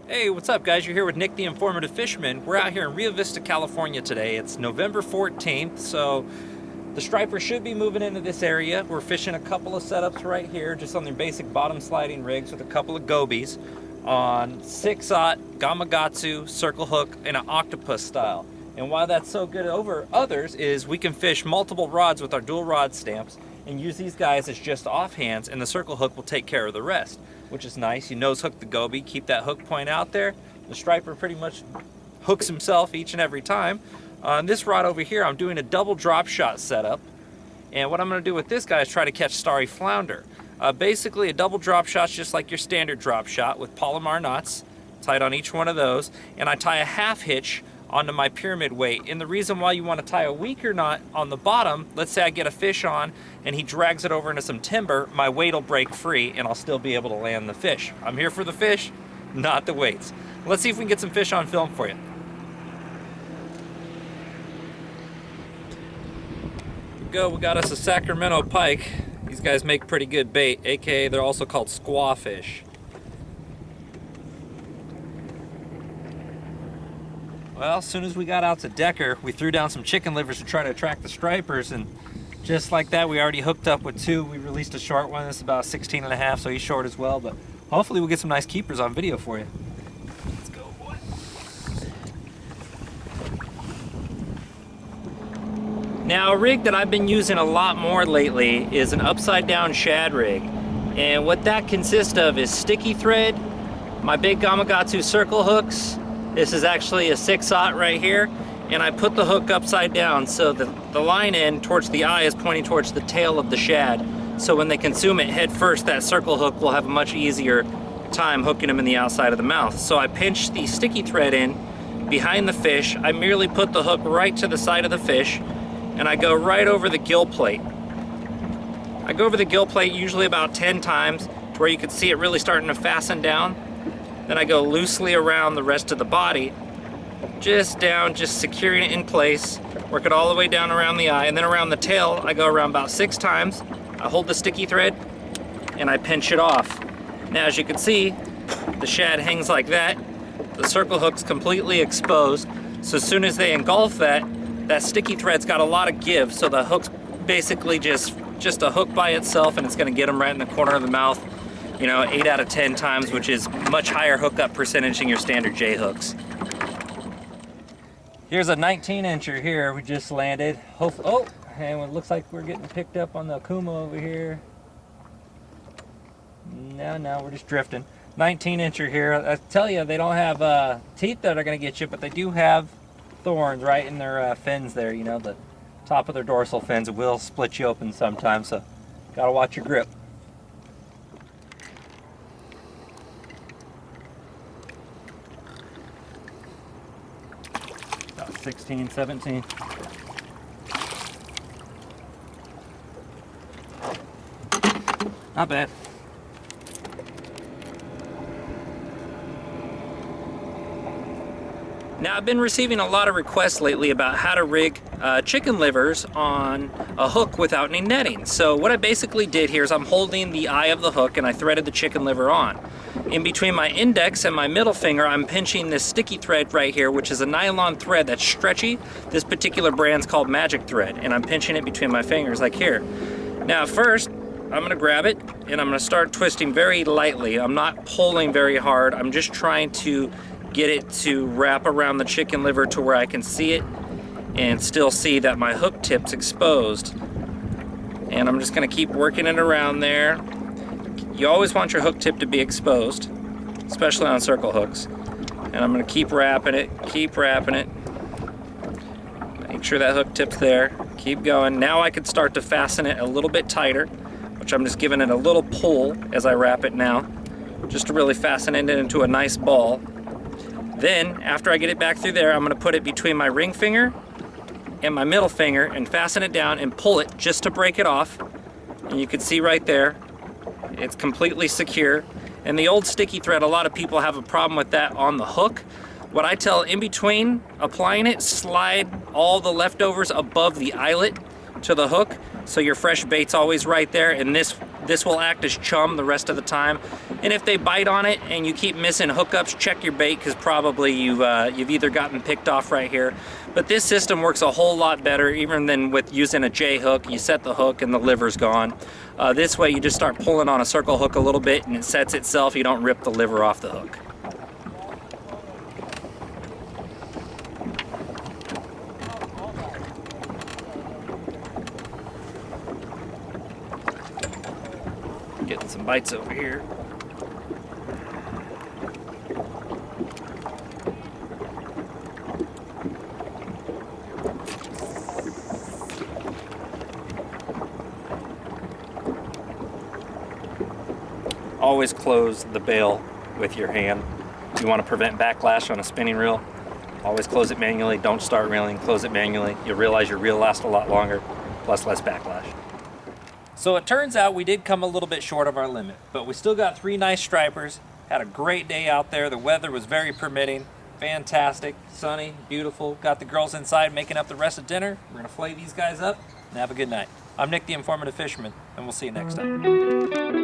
Hey, what's up guys? You're here with Nick the Informative Fisherman. We're out here in Rio Vista, California today. It's November 14th, so the striper should be moving into this area. We're fishing a couple of setups right here, just on their basic bottom sliding rigs with a couple of gobies on 6/0 Gamakatsu circle hook in an octopus style. And why that's so good over others is we can fish multiple rods with our dual rod stamps and use these guys as just offhands, and the circle hook will take care of the rest, which is nice. You nose hook the goby, keep that hook point out there. The striper pretty much hooks himself each and every time. On this rod over here, I'm doing a double drop shot setup. And what I'm gonna do with this guy is try to catch starry flounder. Basically a double drop shot's just like your standard drop shot with Palomar knots tied on each one of those. And I tie a half hitch onto my pyramid weight. And the reason why you want to tie a weaker knot on the bottom, let's say I get a fish on and he drags it over into some timber, my weight will break free and I'll still be able to land the fish. I'm here for the fish, not the weights. Let's see if we can get some fish on film for you. Here we go, we got us a Sacramento pike. These guys make pretty good bait, aka they're also called squaw fish. Well, as soon as we got out to Decker, we threw down some chicken livers to try to attract the stripers, and just like that, we already hooked up with two. We released a short one. This is about 16 and a half, so he's short as well, but hopefully we'll get some nice keepers on video for you. Let's go, boy. Now, a rig that I've been using a lot more lately is an upside down shad rig, and what that consists of is sticky thread, my big Gamakatsu circle hooks. This is actually a 6/0 right here, and I put the hook upside down so the line end towards the eye is pointing towards the tail of the shad. So when they consume it head first, that circle hook will have a much easier time hooking them in the outside of the mouth. So I pinch the sticky thread in behind the fish. I merely put the hook right to the side of the fish, and I go right over the gill plate. I go over the gill plate usually about 10 times to where you can see it really starting to fasten down. Then I go loosely around the rest of the body, just down, just securing it in place, work it all the way down around the eye, and then around the tail, I go around about 6 times. I hold the sticky thread, and I pinch it off. Now, as you can see, the shad hangs like that. The circle hook's completely exposed, so as soon as they engulf that, that sticky thread's got a lot of give, so the hook's basically just a hook by itself, and it's gonna get them right in the corner of the mouth. You know, 8 out of 10 times, which is much higher hookup percentage than your standard J hooks. Here's a 19-incher here we just landed. Oh, and it looks like we're getting picked up on the Kuma over here. No, we're just drifting. 19-incher here. I tell you, they don't have teeth that are gonna get you, but they do have thorns right in their fins there. You know, the top of their dorsal fins. It will split you open sometimes, so gotta watch your grip. 16, 17. Not bad. Now, I've been receiving a lot of requests lately about how to rig chicken livers on a hook without any netting. So what I basically did here is I'm holding the eye of the hook and I threaded the chicken liver on. In between my index and my middle finger, I'm pinching this sticky thread right here, which is a nylon thread that's stretchy. This particular brand's called Magic Thread, and I'm pinching it between my fingers like here. Now first, I'm gonna grab it and I'm gonna start twisting very lightly. I'm not pulling very hard. I'm just trying to get it to wrap around the chicken liver to where I can see it and still see that my hook tip's exposed. And I'm just gonna keep working it around there. You always want your hook tip to be exposed, especially on circle hooks. And I'm gonna keep wrapping it. Make sure that hook tip's there. Keep going. Now I can start to fasten it a little bit tighter, which I'm just giving it a little pull as I wrap it now, just to really fasten it into a nice ball. Then, after I get it back through there, I'm gonna put it between my ring finger and my middle finger and fasten it down and pull it just to break it off. And you can see right there, it's completely secure. And the old sticky thread, a lot of people have a problem with that on the hook. What I tell in between applying it, slide all the leftovers above the eyelet to the hook, so your fresh bait's always right there, and this will act as chum the rest of the time. And if they bite on it and you keep missing hookups, check your bait, because probably you've either gotten picked off right here. But this system works a whole lot better even than with using a J hook. You set the hook and the liver's gone. This way you just start pulling on a circle hook a little bit and it sets itself. You don't rip the liver off the hook. Getting some bites over here. Always close the bail with your hand. You want to prevent backlash on a spinning reel. Always close it manually. Don't start reeling. Close it manually. You'll realize your reel lasts a lot longer, plus less backlash. So it turns out we did come a little bit short of our limit, but we still got 3 nice stripers. Had a great day out there. The weather was very permitting. Fantastic, sunny, beautiful. Got the girls inside making up the rest of dinner. We're gonna flay these guys up and have a good night. I'm Nick, the Informative Fisherman, and we'll see you next time.